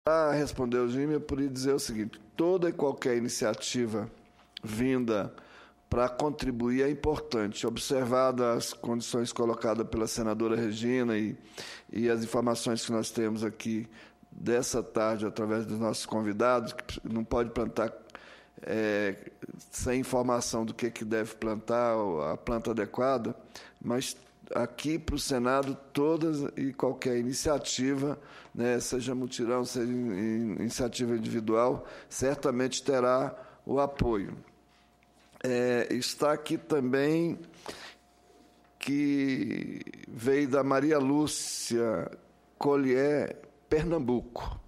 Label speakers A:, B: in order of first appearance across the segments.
A: Para responder o Jimmy, eu poderia dizer o seguinte: toda e qualquer iniciativa vinda para contribuir é importante, observadas as condições colocadas pela senadora Regina e as informações que nós temos aqui dessa tarde, através dos nossos convidados, que não pode plantar sem informação do que deve plantar, a planta adequada, mas aqui para o Senado, todas e qualquer iniciativa, né, seja mutirão, seja iniciativa individual, certamente terá o apoio. Está aqui também que veio da Maria Lúcia Collier, Pernambuco.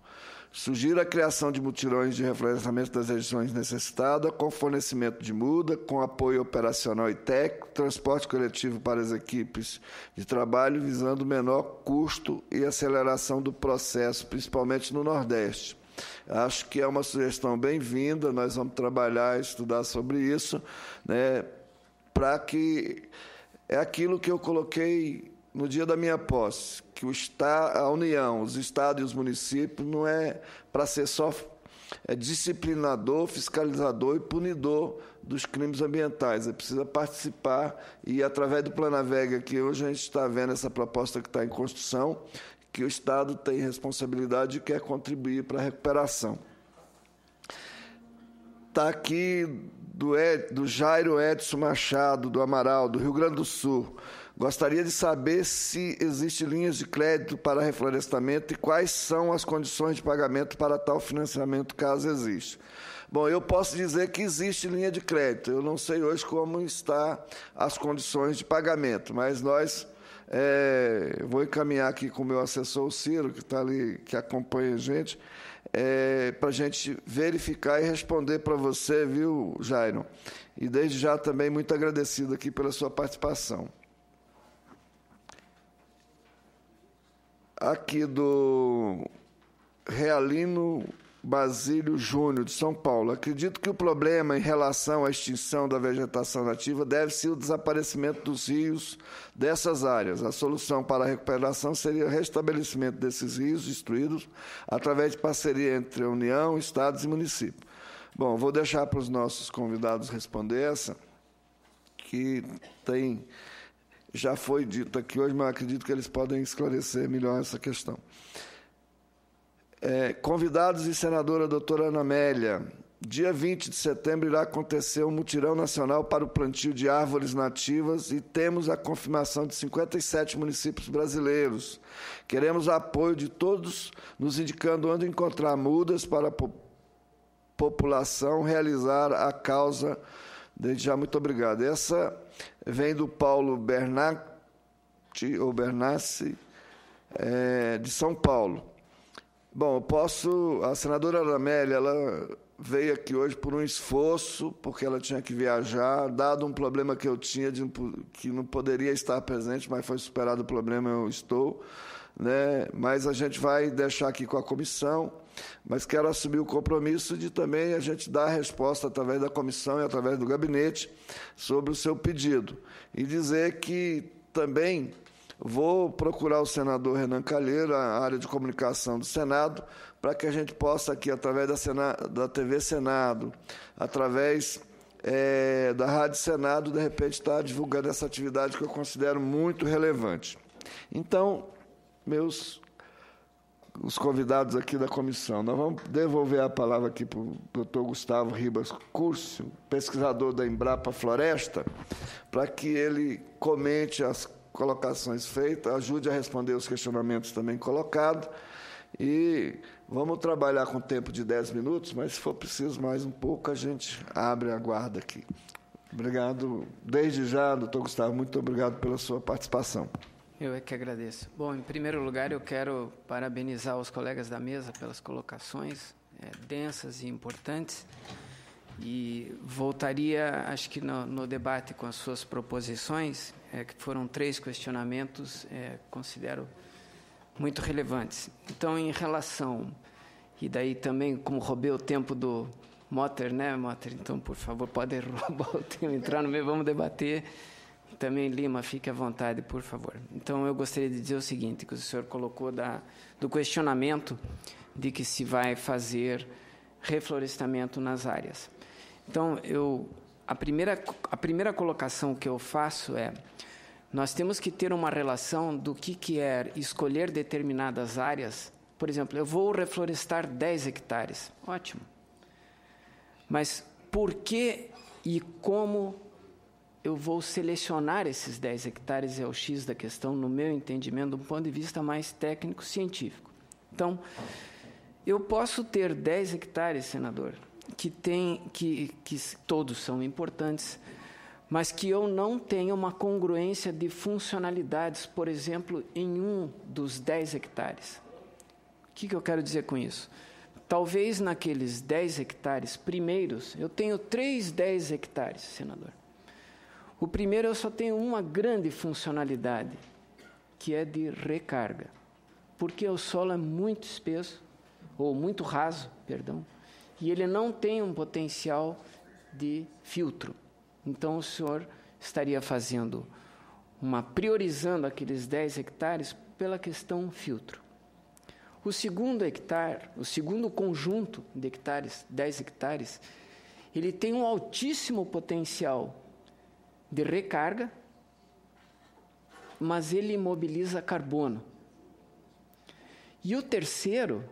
A: Sugiro a criação de mutirões de reflorestamento das regiões necessitadas, com fornecimento de muda, com apoio operacional e técnico, transporte coletivo para as equipes de trabalho, visando menor custo e aceleração do processo, principalmente no Nordeste. Acho que é uma sugestão bem-vinda, nós vamos trabalhar, estudar sobre isso, né, para que é aquilo que eu coloquei no dia da minha posse, que a União, os estados e os municípios não é para ser só disciplinador, fiscalizador e punidor dos crimes ambientais. É preciso participar e, através do Planaveg, que hoje a gente está vendo essa proposta que está em construção, que o Estado tem responsabilidade e quer contribuir para a recuperação. Está aqui do Jairo Edson Machado, do Amaral, do Rio Grande do Sul. Gostaria de saber se existem linhas de crédito para reflorestamento e quais são as condições de pagamento para tal financiamento, caso exista. Bom, eu posso dizer que existe linha de crédito. Eu não sei hoje como estão as condições de pagamento, mas nós vou encaminhar aqui com o meu assessor, o Ciro, que está ali, que acompanha a gente, para a gente verificar e responder para você, viu, Jairo? E desde já também muito agradecido aqui pela sua participação. Aqui do Realino Basílio Júnior, de São Paulo. Acredito que o problema em relação à extinção da vegetação nativa deve ser o desaparecimento dos rios dessas áreas. A solução para a recuperação seria o restabelecimento desses rios destruídos através de parceria entre a União, estados e municípios. Bom, vou deixar para os nossos convidados responder essa, que já foi dito aqui hoje, mas acredito que eles podem esclarecer melhor essa questão. Convidados e senadora doutora Ana Amélia, dia 20 de setembro irá acontecer um mutirão nacional para o plantio de árvores nativas e temos a confirmação de 57 municípios brasileiros. Queremos o apoio de todos, nos indicando onde encontrar mudas para a população realizar a causa. Desde já, muito obrigado. Essa vem do Paulo Bernacci, de São Paulo. Bom, a senadora Amélia, ela veio aqui hoje por um esforço, porque ela tinha que viajar, dado um problema que eu tinha, que não poderia estar presente, mas foi superado o problema, eu estou, né? Mas a gente vai deixar aqui com a comissão, mas quero assumir o compromisso de também a gente dar a resposta através da comissão e através do gabinete sobre o seu pedido. E dizer que também vou procurar o senador Renan Calheiro, a área de comunicação do Senado, para que a gente possa aqui, através da TV Senado, através da Rádio Senado, de repente estar divulgando essa atividade que eu considero muito relevante. Então, os convidados aqui da comissão, nós vamos devolver a palavra aqui para o doutor Gustavo Ribas Curcio, pesquisador da Embrapa Floresta, para que ele comente as colocações feitas, ajude a responder os questionamentos também colocados, e vamos trabalhar com tempo de 10 minutos, mas se for preciso mais um pouco, a gente abre a guarda aqui. Obrigado. Desde já, doutor Gustavo, muito obrigado pela sua participação.
B: Eu é que agradeço. Bom, em primeiro lugar, eu quero parabenizar os colegas da mesa pelas colocações densas e importantes, e voltaria, acho que no debate com as suas proposições, que foram 3 questionamentos, considero muito relevantes. Então, em relação, e daí também, como roubei o tempo do Motter, né, Motter? Então, por favor, pode roubar o tempo, entrar no meio, vamos debater. Também, Lima, fique à vontade, por favor. Então, eu gostaria de dizer o seguinte, que o senhor colocou do questionamento de que se vai fazer reflorestamento nas áreas. Então, a primeira colocação que eu faço é: nós temos que ter uma relação do que é escolher determinadas áreas. Por exemplo, eu vou reflorestar 10 hectares. Ótimo. Mas por que e como eu vou selecionar esses 10 hectares é o X da questão, no meu entendimento, do ponto de vista mais técnico-científico. Então, eu posso ter 10 hectares, senador, que todos são importantes, mas que eu não tenho uma congruência de funcionalidades, por exemplo, em um dos 10 hectares. O que eu quero dizer com isso? Talvez naqueles 10 hectares primeiros, eu tenho 10 hectares, senador. O primeiro eu só tenho uma grande funcionalidade, que é de recarga, porque o solo é muito espesso, ou muito raso, perdão, e ele não tem um potencial de filtro. Então, o senhor estaria priorizando aqueles 10 hectares pela questão filtro. O segundo conjunto de hectares, 10 hectares, ele tem um altíssimo potencial de recarga, mas ele imobiliza carbono. E o terceiro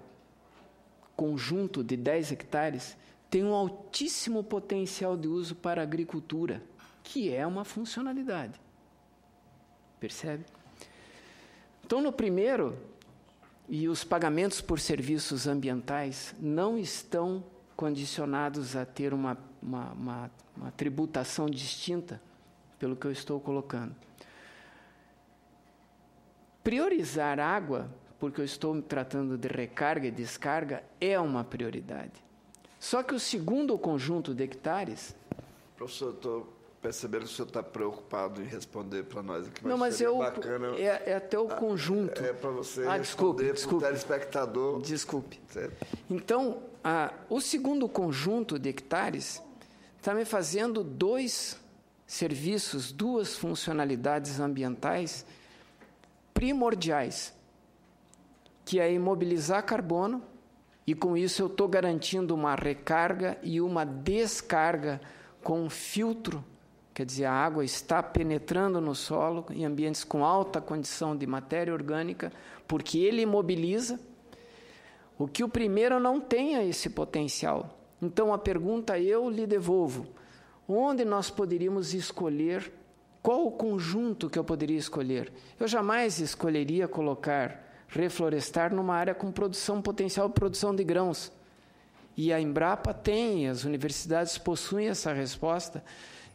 B: conjunto de 10 hectares tem um altíssimo potencial de uso para a agricultura, que é uma funcionalidade. Percebe? Então, no primeiro, e os pagamentos por serviços ambientais não estão condicionados a ter uma tributação distinta, pelo que eu estou colocando. Priorizar água, porque eu estou tratando de recarga e descarga, é uma prioridade. Só que o segundo conjunto de hectares...
A: Professor, estou percebendo que o senhor está preocupado em responder para nós aqui.
B: Não, mas
A: bacana.
B: É até o conjunto.
A: É para você responder para o telespectador.
B: Desculpe.
A: Certo.
B: Então, o segundo conjunto de hectares está me fazendo 2 serviços, 2 funcionalidades ambientais primordiais, que é imobilizar carbono, e com isso eu estou garantindo uma recarga e uma descarga com filtro, quer dizer, a água está penetrando no solo em ambientes com alta condição de matéria orgânica, porque ele imobiliza, o que o primeiro não tenha esse potencial. Então, a pergunta eu lhe devolvo: onde nós poderíamos escolher, qual o conjunto que eu poderia escolher? Eu jamais escolheria reflorestar numa área com potencial de produção de grãos. E a Embrapa tem, as universidades possuem essa resposta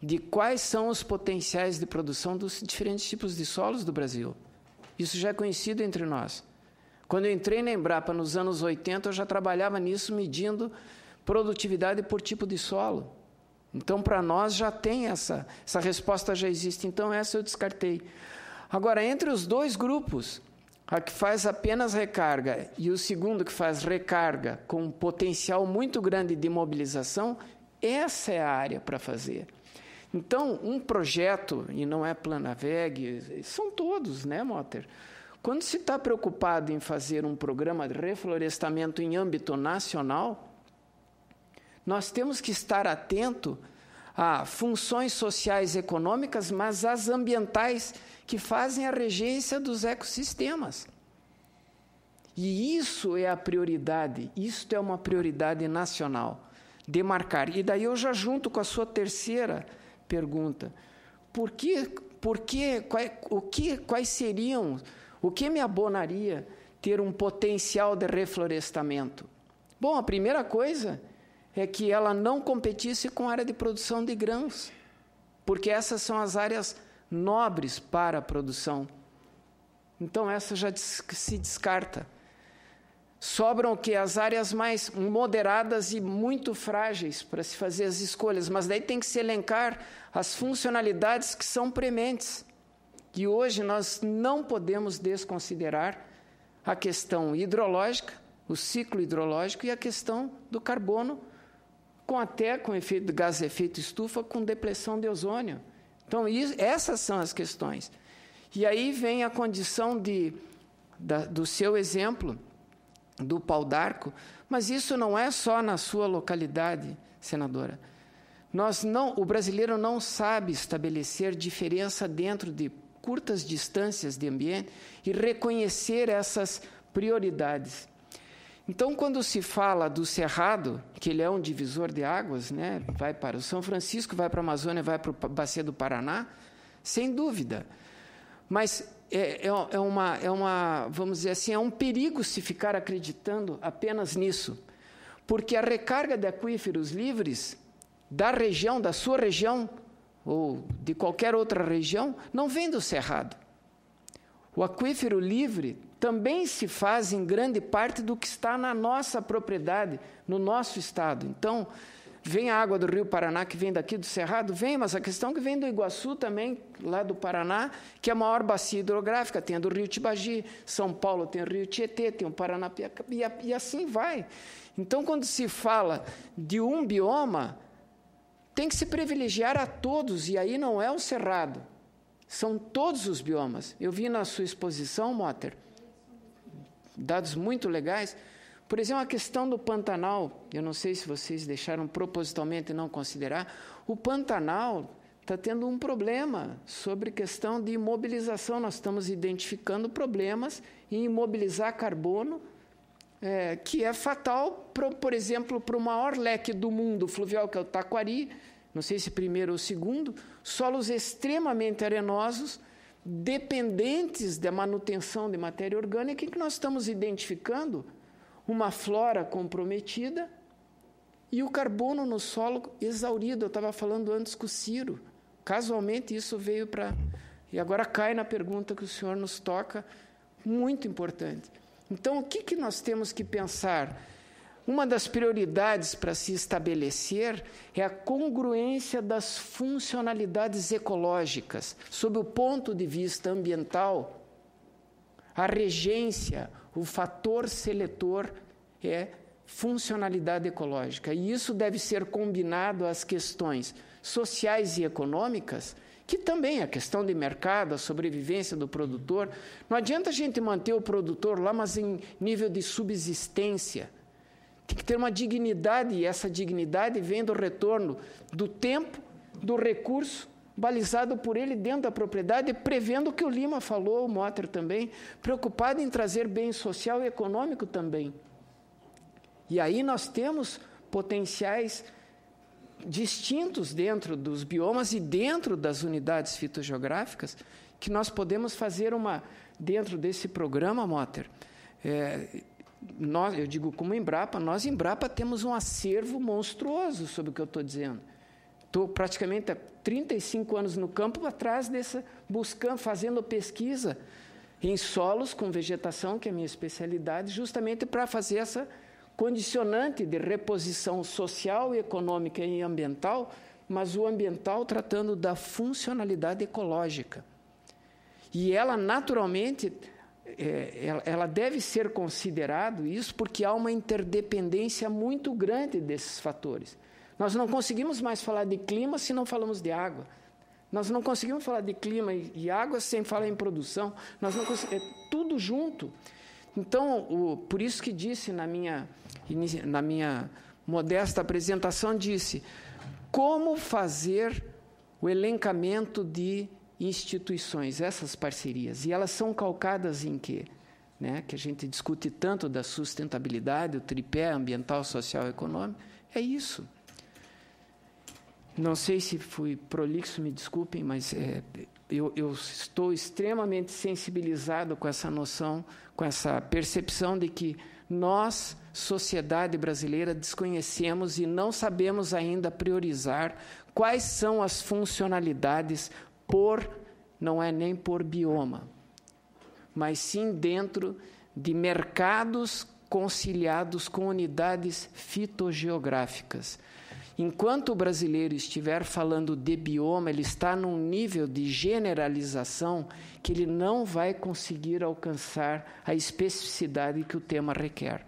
B: de quais são os potenciais de produção dos diferentes tipos de solos do Brasil. Isso já é conhecido entre nós. Quando eu entrei na Embrapa nos anos 80, eu já trabalhava nisso, medindo produtividade por tipo de solo. Então, para nós já tem essa resposta já existe. Então, essa eu descartei. Agora, entre os 2 grupos, a que faz apenas recarga e o segundo que faz recarga com um potencial muito grande de mobilização, essa é a área para fazer. Então, um projeto, e não é Planaveg, são todos, né, Motter? Quando se está preocupado em fazer um programa de reflorestamento em âmbito nacional, nós temos que estar atento a funções sociais e econômicas, mas as ambientais que fazem a regência dos ecossistemas. E isso é a prioridade, isto é uma prioridade nacional, demarcar. E daí eu já junto com a sua terceira pergunta: quais seriam, o que me abonaria ter um potencial de reflorestamento? Bom, a primeira coisa é que ela não competisse com a área de produção de grãos, porque essas são as áreas nobres para a produção. Então, essa já se descarta. Sobram o quê? As áreas mais moderadas e muito frágeis para se fazer as escolhas, mas daí tem que se elencar as funcionalidades que são prementes. E hoje nós não podemos desconsiderar a questão hidrológica, o ciclo hidrológico, e a questão do carbono, com efeito de gás de efeito estufa, com depressão de ozônio. Então, essas são as questões. E aí vem a condição do seu exemplo, do pau-d'arco, mas isso não é só na sua localidade, senadora. O brasileiro não sabe estabelecer diferença dentro de curtas distâncias de ambiente e reconhecer essas prioridades. Então, quando se fala do Cerrado, que ele é um divisor de águas, né, vai para o São Francisco, vai para a Amazônia, vai para o Bacia do Paraná, sem dúvida. Mas vamos dizer assim, é um perigo se ficar acreditando apenas nisso, porque a recarga de aquíferos livres da região, da sua região, ou de qualquer outra região, não vem do Cerrado. O aquífero livre também se faz em grande parte do que está na nossa propriedade, no nosso estado. Então, vem a água do Rio Paraná, que vem daqui do Cerrado? Vem, mas a questão é que vem do Iguaçu também, lá do Paraná, que é a maior bacia hidrográfica, tem a do Rio Tibagi, São Paulo tem o Rio Tietê, tem o Paranapiacaba, e assim vai. Então, quando se fala de um bioma, tem que se privilegiar a todos, e aí não é o Cerrado, são todos os biomas. Eu vi na sua exposição, Motter, dados muito legais. Por exemplo, a questão do Pantanal, eu não sei se vocês deixaram propositalmente não considerar, o Pantanal está tendo um problema sobre questão de imobilização. Nós estamos identificando problemas em imobilizar carbono, que é fatal, por exemplo, para o maior leque do mundo fluvial, que é o Taquari, não sei se primeiro ou segundo, solos extremamente arenosos, dependentes da manutenção de matéria orgânica, em que nós estamos identificando uma flora comprometida e o carbono no solo exaurido. Eu estava falando antes com o Ciro. Casualmente, isso veio para... E agora cai na pergunta que o senhor nos toca, muito importante. Então, o que nós temos que pensar? Uma das prioridades para se estabelecer é a congruência das funcionalidades ecológicas, sob o ponto de vista ambiental. A regência, o fator seletor é funcionalidade ecológica. E isso deve ser combinado às questões sociais e econômicas, que também a questão de mercado, a sobrevivência do produtor. Não adianta a gente manter o produtor lá, mas em nível de subsistência. Tem que ter uma dignidade, e essa dignidade vem do retorno do tempo, do recurso, balizado por ele dentro da propriedade, prevendo o que o Lima falou, o Motter também, preocupado em trazer bem social e econômico também. E aí nós temos potenciais distintos dentro dos biomas e dentro das unidades fitogeográficas, que nós podemos fazer dentro desse programa, Motter. Eu digo como Embrapa, nós Embrapa temos um acervo monstruoso sobre o que eu estou dizendo. Estou praticamente há 35 anos no campo atrás buscando, fazendo pesquisa em solos com vegetação, que é a minha especialidade, justamente para fazer essa condicionante de reposição social, econômica e ambiental, mas o ambiental tratando da funcionalidade ecológica. E ela, naturalmente, ela deve ser considerado isso porque há uma interdependência muito grande desses fatores. Nós não conseguimos mais falar de clima se não falamos de água. Nós não conseguimos falar de clima e água sem falar em produção. Nós não conseguimos, tudo junto. Então, por isso que disse na minha modesta apresentação, disse como fazer o elencamento de instituições, essas parcerias. E elas são calcadas em quê? Que a gente discute tanto da sustentabilidade, o tripé ambiental, social e econômico. É isso. Não sei se fui prolixo, me desculpem, mas eu estou extremamente sensibilizado com essa noção, com essa percepção de que nós, sociedade brasileira, desconhecemos e não sabemos ainda priorizar quais são as funcionalidades não é nem por bioma, mas sim dentro de mercados conciliados com unidades fitogeográficas. Enquanto o brasileiro estiver falando de bioma, ele está num nível de generalização que ele não vai conseguir alcançar a especificidade que o tema requer.